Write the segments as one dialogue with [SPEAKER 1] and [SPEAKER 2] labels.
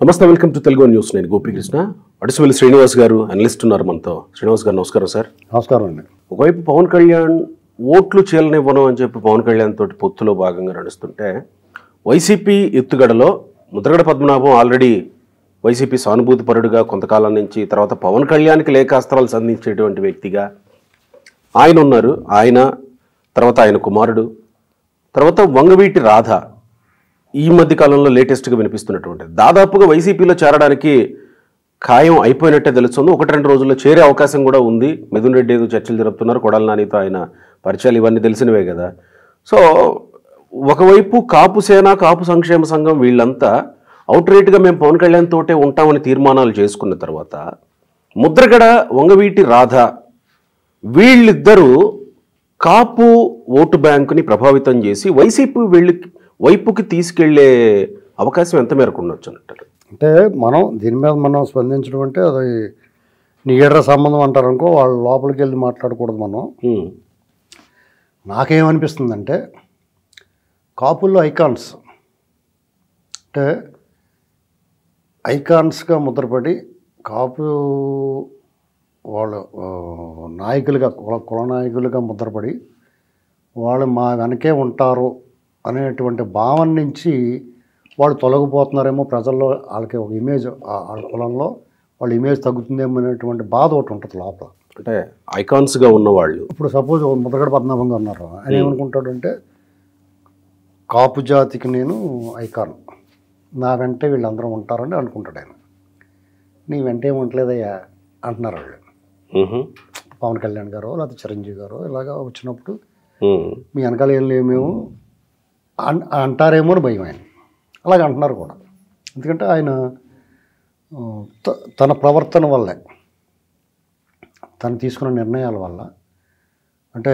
[SPEAKER 1] నమస్తే, welcome to Telugu news. నేను గోపీకృష్ణ. అడిసివెల్లి శ్రీనివాస్ గారు అనలిస్ట్ ఉన్నారు మనతో. శ్రీనివాస్ గారు నమస్కారం సార్.
[SPEAKER 2] నమస్కారం అండి.
[SPEAKER 1] ఒకవైపు పవన్ కళ్యాణ్ ఓట్లు చీలనివ్వను అని చెప్పి పవన్ కళ్యాణ్ తోటి పొత్తులో భాగంగా నడుస్తుంటే, వైసీపీ ఎత్తుగడలో ముద్రగడ పద్మనాభం ఆల్రెడీ వైసీపీ సానుభూతి పరుడుగా కొంతకాలం నుంచి, తర్వాత పవన్ కళ్యాణ్కి లేఖాస్త్రాలు సంధించేటువంటి వ్యక్తిగా ఆయన ఉన్నారు. ఆయన తర్వాత ఆయన కుమారుడు, తర్వాత వంగవీటి రాధ ఈ మధ్య కాలంలో లేటెస్ట్గా వినిపిస్తున్నటువంటి దాదాపుగా వైసీపీలో చేరడానికి ఖాయం అయిపోయినట్టే తెలుస్తుంది. 1-2 రోజుల్లో చేరే అవకాశం కూడా ఉంది. మిథున్ రెడ్డి ఏదో చర్చలు జరుపుతున్నారు, కొడాలి నానితో ఆయన పరిచయాలు ఇవన్నీ తెలిసినవే కదా. సో ఒకవైపు కాపు సేన, కాపు సంక్షేమ సంఘం వీళ్ళంతా అవుట్రైట్గా మేము పవన్ కళ్యాణ్ తోటే ఉంటామని తీర్మానాలు చేసుకున్న తర్వాత, ముద్రగడ, వంగవీటి రాధ వీళ్ళిద్దరూ కాపు ఓటు బ్యాంకుని ప్రభావితం చేసి వైసీపీ వైపుకి తీసుకెళ్లే అవకాశం ఎంత మేరకు ఉండొచ్చు అంటారు?
[SPEAKER 2] అంటే దీని మీద మనం స్పందించడం అంటే అది నిగేర సంబంధం అంటారు అనుకో, వాళ్ళ లోపలికి వెళ్ళి మాట్లాడకూడదు మనం. నాకేమనిపిస్తుందంటే కాపుల్లో ఐకాన్స్ అంటే ఐకాన్స్గా ముద్రపడి కాపు వాళ్ళు నాయకులుగా కుల నాయకులుగా ముద్రపడి వాళ్ళు మా వెనకే ఉంటారు అనేటువంటి భావన నుంచి వాళ్ళు తొలగిపోతున్నారేమో, ప్రజల్లో వాళ్ళకి ఒక ఇమేజ్, వాళ్ళ కులంలో వాళ్ళ ఇమేజ్ తగ్గుతుందేమో అనేటువంటి బాధ ఒకటి ఉంటుంది లోపల.
[SPEAKER 1] అంటే ఐకాన్స్గా ఉన్నవాళ్ళు
[SPEAKER 2] ఇప్పుడు సపోజ్ ముద్రగడ పద్మనాభంగా ఉన్నారు, ఆయన ఏమనుకుంటాడంటే కాపు జాతికి నేను ఐకాన్, నా వెంటే వీళ్ళందరూ ఉంటారని అనుకుంటాడు ఆయన. నీ వెంట ఏమి ఉండలేదయ్యా అంటున్నారు వాళ్ళు. పవన్ కళ్యాణ్ గారు లేకపోతే చిరంజీవి గారు ఇలాగా వచ్చినప్పుడు మీ వెనకాల ఏం లేమేమో అంటారేమో అని భయం ఆయన. అలాగే అంటున్నారు కూడా. ఎందుకంటే ఆయన తన ప్రవర్తన వల్లే, తను తీసుకున్న నిర్ణయాల వల్ల, అంటే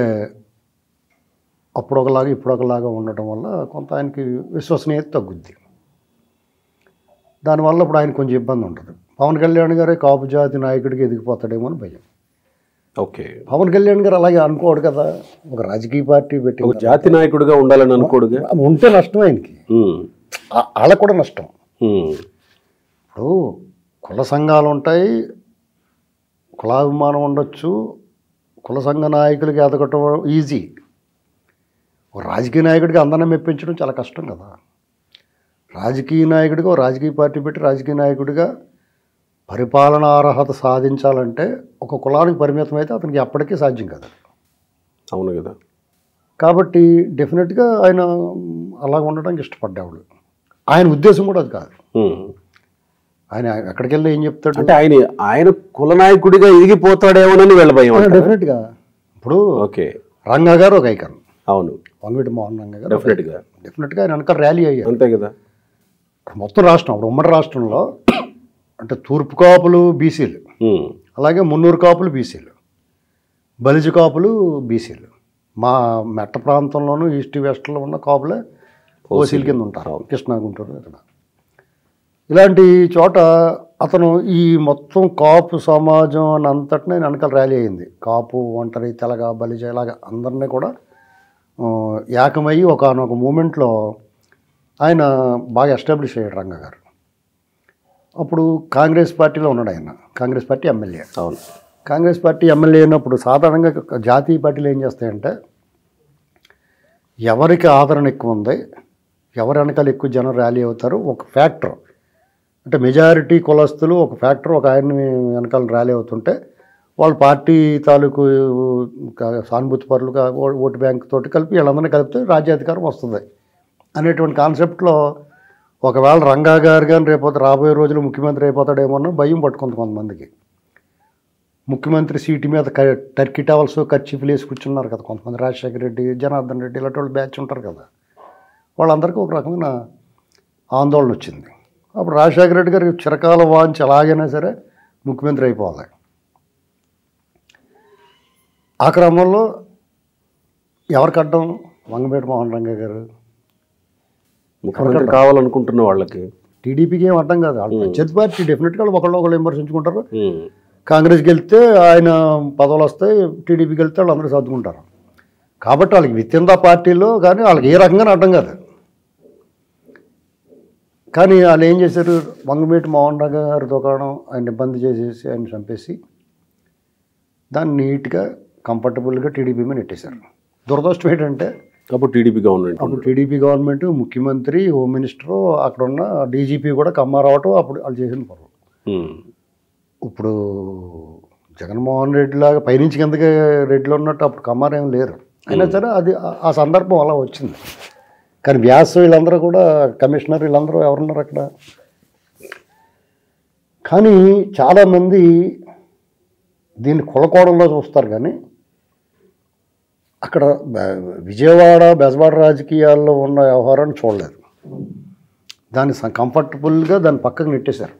[SPEAKER 2] అప్పుడు ఒకలాగా ఇప్పుడు ఒకలాగా ఉండటం వల్ల కొంత ఆయనకి విశ్వసనీయత తగ్గుద్ది. దానివల్ల ఇప్పుడు ఆయన కొంచెం ఇబ్బంది ఉంటుంది. పవన్ కళ్యాణ్ గారే కాపు జాతి నాయకుడికి ఎదిగిపోతాడేమో అని భయం.
[SPEAKER 1] ఓకే,
[SPEAKER 2] పవన్ కళ్యాణ్ గారు అలాగే అనుకోడు కదా, ఒక రాజకీయ పార్టీ పెట్టి
[SPEAKER 1] ఒక జాతి నాయకుడిగా ఉండాలని అనుకోడుగా.
[SPEAKER 2] ఉంటే నష్టం ఆయనకి, వాళ్ళకు కూడా నష్టం. ఇప్పుడు కుల సంఘాలు ఉంటాయి, కులాభిమానం ఉండొచ్చు, కుల సంఘ నాయకులకి ఎదగటం ఈజీ. ఒక రాజకీయ నాయకుడికి అందరినీ మెప్పించడం చాలా కష్టం కదా. రాజకీయ నాయకుడిగా ఒక రాజకీయ పార్టీ పెట్టి రాజకీయ నాయకుడిగా పరిపాలనా అర్హత సాధించాలంటే ఒక కులానికి పరిమితం అయితే అతనికి ఎప్పటికీ సాధ్యం కాదు.
[SPEAKER 1] అవును కదా. కాబట్టి
[SPEAKER 2] డెఫినెట్గా ఆయన అలా ఉండడానికి ఇష్టపడ్డాడు. ఆయన ఉద్దేశం కూడా అది కాదు. ఆయన ఎక్కడికి వెళ్ళి ఏం చెప్తాడు
[SPEAKER 1] అంటే ఆయన కుల నాయకుడిగా ఎదిగిపోతాడేమోనని వీళ్ళ భయం.
[SPEAKER 2] డెఫినెట్గా ఇప్పుడు
[SPEAKER 1] ఓకే,
[SPEAKER 2] రంగా గారు ఒక ఐకాన్.
[SPEAKER 1] అవును,
[SPEAKER 2] వంగవీటి మోహన్ రంగా గారు డెఫినెట్గా ఆయన వెనక ర్యాలీ అయ్యారు.
[SPEAKER 1] అంతే కదా.
[SPEAKER 2] మొత్తం రాష్ట్రం, అప్పుడు ఉమ్మడి రాష్ట్రంలో అంటే తూర్పు కాపులు బీసీలు, అలాగే మున్నూరు కాపులు బీసీలు, బలిజ కాపులు బీసీలు, మా మెట్ట ప్రాంతంలోనూ ఈస్ట్ వెస్ట్లో ఉన్న కాపులే ఓసీల కింద ఉంటారు, కృష్ణా గుంటూరు ఇక్కడ. ఇలాంటి చోట అతను ఈ మొత్తం కాపు సమాజం అని అంతటినే వెనకాల ర్యాలీ అయింది. కాపు, ఒంటరి, తెలగ, బలిజ ఇలాగ అందరినీ కూడా ఏకమయ్యి ఒకనొక మూమెంట్లో ఆయన బాగా ఎస్టాబ్లిష్ అయ్యాడు రంగా గారు. అప్పుడు కాంగ్రెస్ పార్టీలో ఉన్నాడు ఆయన, కాంగ్రెస్ పార్టీ ఎమ్మెల్యే.
[SPEAKER 1] అవును,
[SPEAKER 2] కాంగ్రెస్ పార్టీ ఎమ్మెల్యే అయినప్పుడు సాధారణంగా జాతీయ పార్టీలు ఏం చేస్తాయంటే ఎవరికి ఆదరణ ఎక్కువ ఉంది, ఎవరి వెనకాల ఎక్కువ జనం ర్యాలీ అవుతారు, ఒక ఫ్యాక్టర్ అంటే మెజారిటీ కులస్తులు ఒక ఫ్యాక్టర్ ఒక ఆయన్ని వెనకాల ర్యాలీ అవుతుంటే వాళ్ళ పార్టీ తాలూకు సానుభూతి పరులుగా ఓటు బ్యాంక్ తోటి కలిపి వీళ్ళందరినీ కలిపితే రాజ్యాధికారం వస్తుంది అనేటువంటి కాన్సెప్ట్లో ఒకవేళ రంగా గారు కానీ రేపోతే రాబోయే రోజులు ముఖ్యమంత్రి అయిపోతాడేమో భయం పట్టుకుంది కొంతమందికి. ముఖ్యమంత్రి సీటు మీద టర్కీ టవల్స్ కర్చీఫ్లు వేసి కూర్చున్నారు కదా కొంతమంది, రాజశేఖర రెడ్డి, జనార్దన్ రెడ్డి ఇలాంటి వాళ్ళు బ్యాచ్ ఉంటారు కదా, వాళ్ళందరికీ ఒక రకమైన ఆందోళన వచ్చింది. అప్పుడు రాజశేఖర రెడ్డి గారికి చిరకాల వాంచి ఎలాగైనా సరే ముఖ్యమంత్రి అయిపోవాలి. ఆ క్రమంలో ఎవరికి అడ్డం? వంగవీటి మోహన్ రంగా గారు
[SPEAKER 1] ముఖ్యమంత్రి కావాలనుకుంటున్న వాళ్ళకి
[SPEAKER 2] టీడీపీకి ఏం అడ్డం కాదు. వాళ్ళు ప్రత్యర్థి పార్టీ డెఫినెట్గా ఒకళ్ళు విమర్శించుకుంటారు. కాంగ్రెస్కి వెళ్తే ఆయన పదవులు వస్తాయి, టీడీపీకి వెళ్తే వాళ్ళు అందరూ సర్దుకుంటారు. కాబట్టి వాళ్ళకి విత్ ఇన్ ద పార్టీలో కానీ వాళ్ళకి ఏ రకంగా అడ్డం కాదు. కానీ వాళ్ళు ఏం చేశారు, వంగమేటి మోహన్ రావు గారి దుకాణం ఆయన ఇబ్బంది చేసేసి ఆయన చంపేసి దాన్ని నీట్గా కంఫర్టబుల్గా టీడీపీ మీద నెట్టేశారు. దురదృష్టం ఏంటంటే
[SPEAKER 1] అప్పుడు టీడీపీ
[SPEAKER 2] గవర్నమెంట్ ముఖ్యమంత్రి, హోమ్ మినిస్టరు, అక్కడ ఉన్న డీజీపీ కూడా కమ్మారావటం అప్పుడు వాళ్ళు చేసిన పొరలు. ఇప్పుడు జగన్మోహన్ రెడ్డి లాగా పైనుంచి కిందకి రెడ్డిలో ఉన్నట్టు అప్పుడు కమ్మారేం లేరు. అయినా సరే అది ఆ సందర్భం అలా వచ్చింది. కానీ వ్యాస వీళ్ళందరూ కూడా కమిషనర్ వీళ్ళందరూ ఎవరున్నారు అక్కడ. కానీ చాలామంది దీన్ని కులకోణంలో చూస్తారు, కానీ అక్కడ విజయవాడ బెజవాడ రాజకీయాల్లో ఉన్న వ్యవహారాన్ని చూడలేదు. దాన్ని కంఫర్టబుల్గా దాన్ని పక్కకు నెట్టేశారు.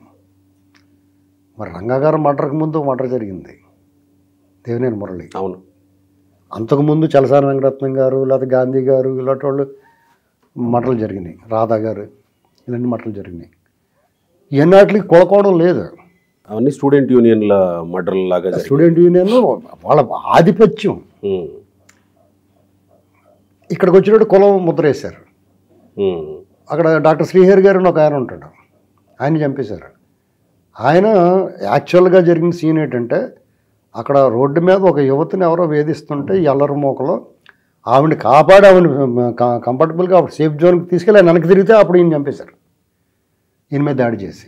[SPEAKER 2] మరి రంగాగారు మర్డర్కి ముందు మర్డర్ జరిగింది, దేవినేని మురళి.
[SPEAKER 1] అవును.
[SPEAKER 2] అంతకుముందు చలసాని వెంకటరత్నం గారు లేకపోతే గాంధీ గారు ఇలాంటి వాళ్ళు మర్డర్లు జరిగినాయి, రాధా గారు ఇలాంటి మర్డర్లు జరిగినాయి. ఎన్నాటికి కొలకోవడం లేదు.
[SPEAKER 1] అవన్నీ స్టూడెంట్ యూనియన్ల మర్డర్ల లాగా.
[SPEAKER 2] స్టూడెంట్ యూనియన్ వాళ్ళ ఆధిపత్యం. ఇక్కడికి వచ్చినట్టు కులం ముద్ర వేశారు. అక్కడ డాక్టర్ శ్రీహరి గారు అని ఒక ఆయన ఉంటాడు, ఆయన చంపేశారు. ఆయన యాక్చువల్గా జరిగిన సీన్ ఏంటంటే, అక్కడ రోడ్డు మీద ఒక యువతిని ఎవరో వేధిస్తుంటే ఎల్లరి మోకలో ఆవిడని కాపాడి ఆవిడని కంఫర్టబుల్గా అప్పుడు సేఫ్ జోన్కి తీసుకెళ్ళి ఆయన వెనక్కి తిరిగితే అప్పుడు ఈయన చంపేశారు, ఈయన మీద దాడి చేసి.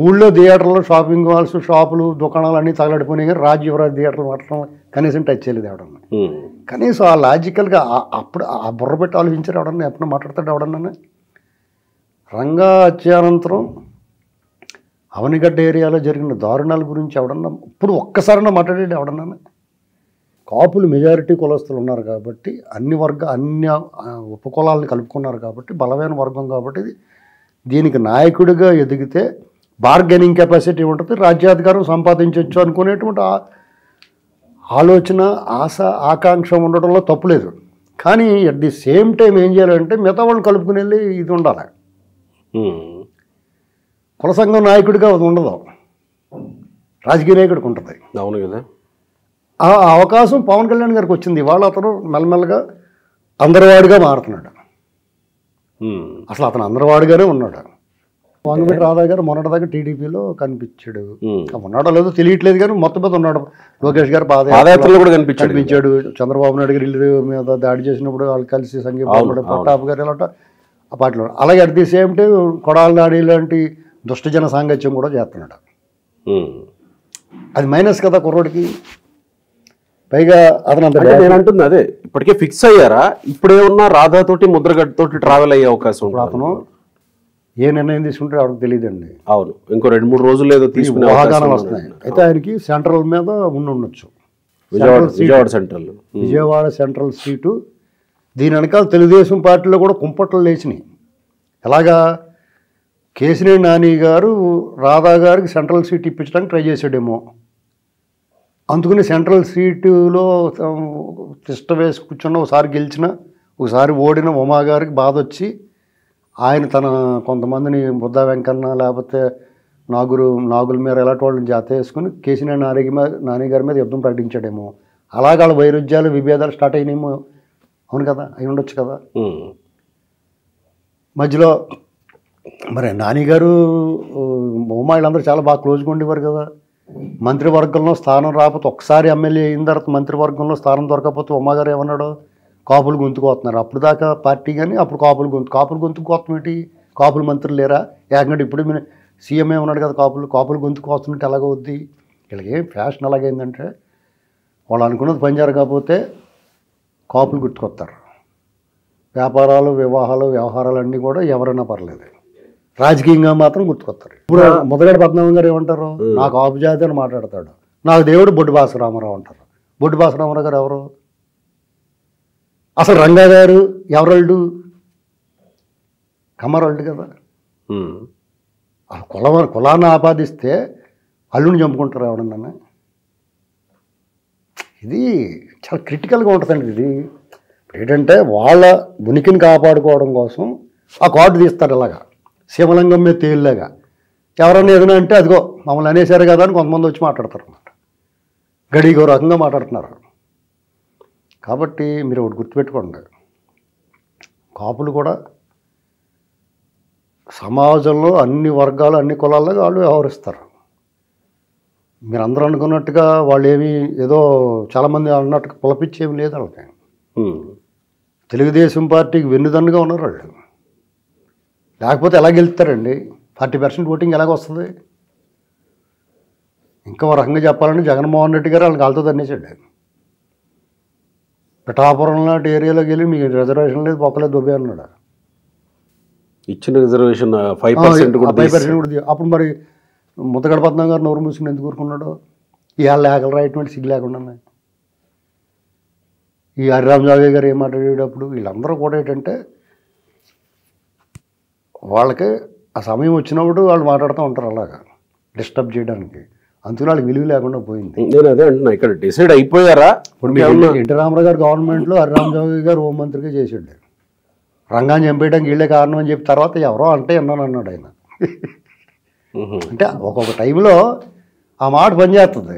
[SPEAKER 2] ఊళ్ళో థియేటర్లో షాపింగ్ మాల్స్, షాపులు, దుకాణాలు అన్నీ తగలడిపోయినాయి, కానీ రాజ్ యువరాజ్ థియేటర్లు మాత్రం కనీసం టచ్ చేయలేదు ఎవడన్నా. కనీసం ఆ లాజికల్గా అప్పుడు ఆ బుర్ర పెట్టి ఆలోచించారు ఎవడన్నా, ఎప్పుడు మాట్లాడతాడు ఎవడన్నా. రంగా హత్యానంతరం అవనిగడ్డ ఏరియాలో జరిగిన దారుణాల గురించి ఎవడన్నా ఇప్పుడు ఒక్కసారైనా మాట్లాడేది ఎవడన్నా. కాపులు మెజారిటీ కులస్తులు ఉన్నారు కాబట్టి అన్ని ఉపకులాలను కలుపుకున్నారు కాబట్టి బలమైన వర్గం కాబట్టి దీనికి నాయకుడిగా ఎదిగితే బార్గెనింగ్ కెపాసిటీ ఉంటుంది, రాజ్యాధికారం సంపాదించవచ్చు అనుకునేటువంటి ఆలోచన, ఆశ, ఆకాంక్ష ఉండడంలో తప్పులేదు. కానీ అట్ ది సేమ్ టైం ఏం చేయాలంటే మిగతా వాళ్ళని కలుపుకుని వెళ్ళి ఇది ఉండాలి. కుల సంఘం నాయకుడిగా అది ఉండదు, రాజకీయ నాయకుడికి ఉంటుంది.
[SPEAKER 1] అవును కదా.
[SPEAKER 2] ఆ అవకాశం పవన్ కళ్యాణ్ గారికి వచ్చింది. ఇవాళ అతను మెల్లమెల్లగా అందరివాడిగా మారుతున్నాడు. అసలు అతను అందరివాడిగానే ఉన్నాడు. వంగవీటి రాధా గారు మొన్నటిదాకా టీడీపీలో కనిపించాడు, ఉన్నాడో లేదో తెలియట్లేదు, కానీ మొత్తం మీద ఉన్నాడు. లోకేష్ గారు పాదయాత్రలో కూడా కనిపించాడు. చంద్రబాబు నాయుడు గారు ఇల్లు మీద దాడి చేసినప్పుడు వాళ్ళు కలిసి సంఘీభావం పట్టాభి గారు ఇలాంటి ఆ పార్టీలో. అలాగే at the same time Kodali నాడి లాంటి దుష్టజన సాంగత్యం కూడా చేస్తున్నాడు. అది మైనస్ కదా కుర్రోడికి. పైగా అతను
[SPEAKER 1] నేను అంటుంది అదే, ఇప్పటికే ఫిక్స్ అయ్యారా? ఇప్పుడేమన్నా రాధాతోటి ముద్రగడ్డతోటి ట్రావెల్ అయ్యే అవకాశం ఉంటుంది.
[SPEAKER 2] అతను ఏ నిర్ణయం తీసుకుంటే ఆవిడకి తెలియదండి.
[SPEAKER 1] అవును, ఇంకో 2-3 రోజులు ఏదో తీసుకునే
[SPEAKER 2] అవగాహన వస్తున్నాయి. అయితే ఆయనకి సెంట్రల్ మీద ఉండొచ్చు. Vijayawada central seat. దీని వెనకాల తెలుగుదేశం పార్టీలో కూడా కుంపట్లు లేచినాయి. ఎలాగా కేసినేని నాని గారు రాధా గారికి సెంట్రల్ సీట్ ఇప్పించడానికి ట్రై చేసాడేమో, అందుకని సెంట్రల్ సీటులో తిష్ట వేసి కూర్చున్న, ఒకసారి గెలిచిన ఒకసారి ఓడిన ఉమా గారికి బాధ వచ్చి ఆయన తన కొంతమందిని బుద్ధా వెంకన్న లేకపోతే నాగుల మీద ఎలాంటి వాళ్ళని జాత వేసుకుని కేసీఆర్ నాని గారి మీద యుద్ధం ప్రకటించాడేమో. అలాగే వాళ్ళ వైరుధ్యాలు విభేదాలు స్టార్ట్ అయినాయేమో. అవును కదా, అయి ఉండొచ్చు కదా. మధ్యలో మరి నాని గారు ఉమా వీళ్ళందరూ చాలా బాగా క్లోజ్గా ఉండేవారు కదా. మంత్రివర్గంలో స్థానం రాకపోతే, ఒకసారి ఎమ్మెల్యే అయిన తర్వాత మంత్రివర్గంలో స్థానం దొరకకపోతే ఉమ్మగారు ఏమన్నాడు, కాపులు గొంతుకోతున్నారు. అప్పుడు దాకా పార్టీ కానీ అప్పుడు కాపులు గొంతుకోవతం ఏంటి? కాపులు మంత్రులు లేరా? ఏకంగా ఇప్పుడు సీఎం ఏమన్నాడు కదా, కాపులు గొంతుకోస్తున్నట్టు ఎలాగవుద్ది? వీళ్ళకి ఫ్యాషన్ ఎలాగైందంటే, వాళ్ళు అనుకున్నది పని జరగకపోతే కాపులు గుర్తుకొస్తారు. వ్యాపారాలు, వ్యవహారాలు అన్నీ కూడా ఎవరైనా పర్లేదు, రాజకీయంగా మాత్రం గుర్తుకొస్తారు. ఇప్పుడు ముద్రగడ పద్మనాభం గారు ఏమంటారు, నాకు ఆపు జాతి అని మాట్లాడతాడు. నాకు దేవుడు బొడ్డు భాస్కరరామారావు అంటారు. బొడ్డు భాస్కరరామారావు గారు ఎవరు? అసలు రంగా గారు ఎవరల్డు? కమ్మరల్డు కదా. కులాన్ని ఆపాదిస్తే అల్లుని చంపుకుంటారు ఎవడన్నా. ఇది చాలా క్రిటికల్గా ఉంటుందండి. ఇది ఏంటంటే వాళ్ళ ఉనికిని కాపాడుకోవడం కోసం ఆ కార్డు తీస్తారు ఇలాగా, శివలింగం మీద తేలిలాగా. ఎవరన్నా ఏదైనా అంటే అదిగో మమ్మల్ని అనేసారు కదా అని కొంతమంది వచ్చి మాట్లాడతారు అన్నమాట. గడిగో రకంగా మాట్లాడుతున్నారు. కాబట్టి మీరు ఒకటి గుర్తుపెట్టుకోండి, కాపులు కూడా సమాజంలో అన్ని వర్గాలు అన్ని కులాల్లో వాళ్ళు వ్యవహరిస్తారు. మీరు అందరూ అనుకున్నట్టుగా వాళ్ళు ఏమి ఏదో చాలామంది అన్నట్టుగా కులపిచ్చేమి లేదు వాళ్ళకి. తెలుగుదేశం పార్టీకి వెన్నుదన్నుగా ఉన్నారు వాళ్ళు. లేకపోతే ఎలా గెలుస్తారండి? 40% ఓటింగ్ ఎలాగ వస్తుంది? ఇంకా ఒక రకంగా చెప్పాలంటే జగన్మోహన్ రెడ్డి గారు వాళ్ళకి కాలుతో తన్నేసాడు. పిఠాపురం లాంటి ఏరియాలోకి వెళ్ళి మీకు రిజర్వేషన్ లేదు, పొక్కలేదు, దొబ్బే అన్నాడు.
[SPEAKER 1] ఇచ్చిన రిజర్వేషన్ 5% కూడా
[SPEAKER 2] 5% కూడా అప్పుడు మరి ముద్దగడ పద్మనాభం గారు నోరు మూసుకుని ఎందుకు ఊరుకున్నాడు? ఇవాళ లేఖలు రాయటువంటి సిగ్గు లేకుండా ఈ హరిరామ్ జాగే గారు ఏం మాట్లాడేటప్పుడు వీళ్ళందరూ కూడా ఏంటంటే వాళ్ళకి ఆ సమయం వచ్చినప్పుడు వాళ్ళు మాట్లాడుతూ ఉంటారు అలాగా డిస్టర్బ్ చేయడానికి. అందుకని వాళ్ళకి విలువ లేకుండా పోయింది.
[SPEAKER 1] నేను అదే అంటున్నా, ఇక్కడ డిసైడ్ అయిపోయారా?
[SPEAKER 2] ఇప్పుడు ఎన్టీ రామారావు గారు గవర్నమెంట్లో హరిరామ్ జాగే గారు హోంమంత్రిగా చేసాడు. రంగాన్ని చంపేయడానికి వీళ్ళే కారణం అని చెప్పి తర్వాత ఎవరో అంటే విన్నాను అన్నాడు ఆయన. అంటే ఒక్కొక్క టైంలో ఆ మాట పనిచేస్తుంది.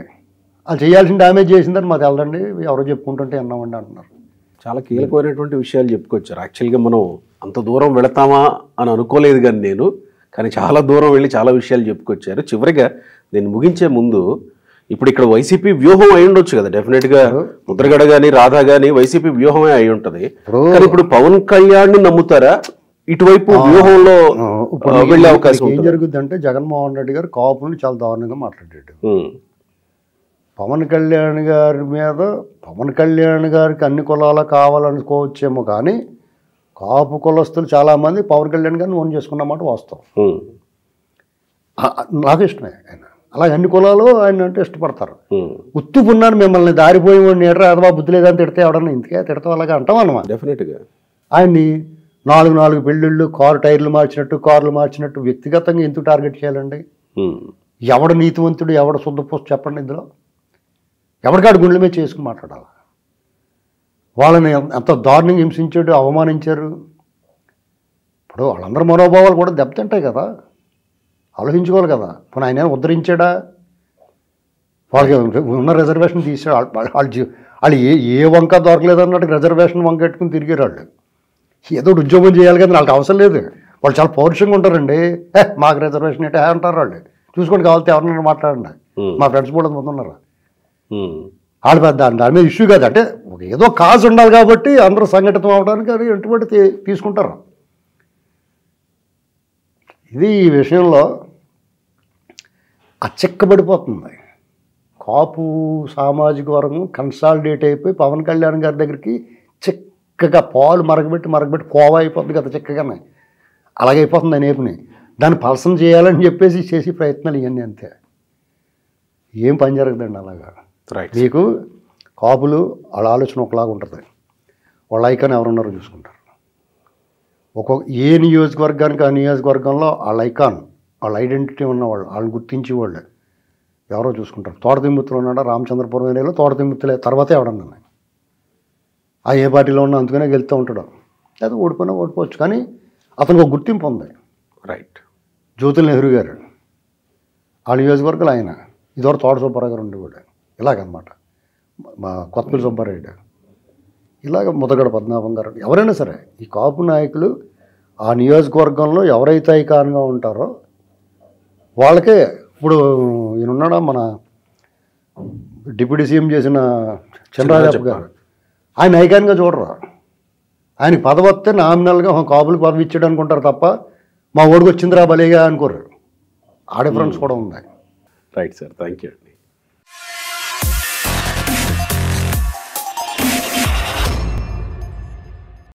[SPEAKER 2] అది చేయాల్సిన డ్యామేజ్ చేసిందని మాకు వెళ్ళండి, ఎవరో చెప్పుకుంటుంటే విన్నామండి అంటున్నారు.
[SPEAKER 1] చాలా కీలకమైనటువంటి విషయాలు చెప్పుకొచ్చారు. యాక్చువల్గా మనం అంత దూరం వెళతామా అని అనుకోలేదు కానీ చాలా దూరం వెళ్ళి చాలా విషయాలు చెప్పుకొచ్చారు. చివరిగా దీన్ని ముగించే ముందు ఇప్పుడు ఇక్కడ వైసీపీ వ్యూహం అయి ఉండొచ్చు కదా, డెఫినెట్గా ముద్రగడ కానీ రాధా కానీ వైసీపీ వ్యూహమే అయి ఉంటుంది. కానీ ఇప్పుడు పవన్ కళ్యాణ్ నమ్ముతారా? ఇటువైపు వ్యూహంలో వెళ్ళే అవకాశం
[SPEAKER 2] ఏం జరుగుద్దంటే జగన్మోహన్ రెడ్డి గారు కాపులను చాలా దారుణంగా మాట్లాడాడు. పవన్ కళ్యాణ్ గారి మీద పవన్ కళ్యాణ్ గారికి అన్ని కులాలు కావాలనుకోవచ్చేమో కానీ కాపు కులస్తులు చాలామంది పవన్ కళ్యాణ్ గారిని ఓన్ చేసుకున్నమాట వాస్తవం. నాకు ఇష్టమే ఆయన. అలాగే అన్ని కులాలు ఆయన అంటే ఇష్టపడతారు. ఉత్తుకున్నాను మిమ్మల్ని దారిపోయి నేటరా అదవా బుద్ధి లేదని తిడితే ఎవడన్నా ఇంతకే తిడతాం అలాగే అంటాం అన్నమాట.
[SPEAKER 1] డెఫినెట్గా
[SPEAKER 2] ఆయన్ని 4 పెళ్ళిళ్ళు, కారు టైర్లు మార్చినట్టు వ్యక్తిగతంగా ఎందుకు టార్గెట్ చేయాలండి? ఎవడు నీతివంతుడు, ఎవడు శుద్ధపోస్తు చెప్పండి. ఇందులో ఎవరికాడు గుండెల మీద చేసుకుని మాట్లాడాలి. వాళ్ళని ఎంత దారుణంగా హింసించాడు, అవమానించారు. ఇప్పుడు వాళ్ళందరి మనోభావాలు కూడా దెబ్బతింటాయి కదా, ఆలోచించుకోవాలి కదా. పోనీ ఆయన ఉద్ధరించాడా? వాళ్ళకి ఉన్న రిజర్వేషన్ తీసాడు. వాళ్ళు ఏ వంక దొరకలేదు అన్నట్టు రిజర్వేషన్ వంక పెట్టుకుని తిరిగారు. వాళ్ళు ఏదో ఉద్యోగం చేయాలి కదా, వాళ్ళకి అవసరం లేదు. వాళ్ళు చాలా పౌరుషంగా ఉంటారండి. మాకు రిజర్వేషన్ ఏంటి అంటారు వాళ్ళు. చూసుకోండి, కావాలంటే ఎవరినైనా మాట్లాడండి. మా ఫ్రెండ్స్ కూడా ముందు ఉన్నారు. వాళ్ళు దాని మీద ఇష్యూ కాదు. అంటే ఏదో కాజ్ ఉండాలి కాబట్టి అందరూ సంఘటితం అవడానికి అది ఎటువంటి తీసుకుంటారు. ఇది ఈ విషయంలో అచెక్కబడిపోతుంది. కాపు సామాజిక వర్గం కన్సాలిడేట్ అయిపోయి పవన్ కళ్యాణ్ గారి దగ్గరికి చిక్కగా పాలు మరగబెట్టి కోవా అయిపోతుంది కదా చిక్కగానే. అలాగైపోతుంది అని ఏపుని దాన్ని పలసం చేయాలని చెప్పేసి చేసే ప్రయత్నాలు ఇవన్నీ అంతే. ఏం పని జరగదండి అలాగా. మీకు కాపులు వాళ్ళ ఆలోచన ఒకలాగా ఉంటుంది. వాళ్ళ ఐకాన్ ఎవరున్నారో చూసుకుంటారు. ఏ నియోజకవర్గానికి ఆ నియోజకవర్గంలో వాళ్ళ ఐకాన్, వాళ్ళ ఐడెంటిటీ ఉన్నవాళ్ళు, వాళ్ళని గుర్తించేవాళ్ళు ఎవరో చూసుకుంటారు. తోటతిమ్ముత్తులు ఉన్నాడా? రామచంద్రపురం ఏరియాలో తోటతిమ్ముత్తులే, తర్వాతే ఎవడన్నా ఆ ఏ పార్టీలో ఉన్నా అందుకనే గెలుతూ ఉంటాడు. లేదా ఓడిపోవచ్చు కానీ అతనికి ఒక గుర్తింపు ఉంది.
[SPEAKER 1] రైట్.
[SPEAKER 2] జ్యోతుల్ నెహ్రూ గారు ఆ నియోజకవర్గాలు ఆయన. ఇదివరకు తోట సుబ్బారావు గారు ఉండేవాడు. ఇలాగనమాట. మా కొత్తపల్లి సుబ్బారాయుడు, ఇలాగ ముద్దగడ పద్మనాభం గారు, ఎవరైనా సరే ఈ కాపు నాయకులు ఆ నియోజకవర్గంలో ఎవరైతే ఐకాన్గా ఉంటారో వాళ్ళకే. ఇప్పుడు ఈయన ఉన్నాడా మన డిప్యూటీ సీఎం చేసిన చంద్రబాబు గారు, ఆయన ఐకాన్గా చూడరు. ఆయనకి పదవి వస్తే నామినల్గా కాపులకు పదవి ఇచ్చాడు అనుకుంటారు తప్ప మా ఓడికి వచ్చిందిరా భలేగా అనుకోరు. ఆ డిఫరెన్స్ కూడా ఉంది.
[SPEAKER 1] Right sir, thank you.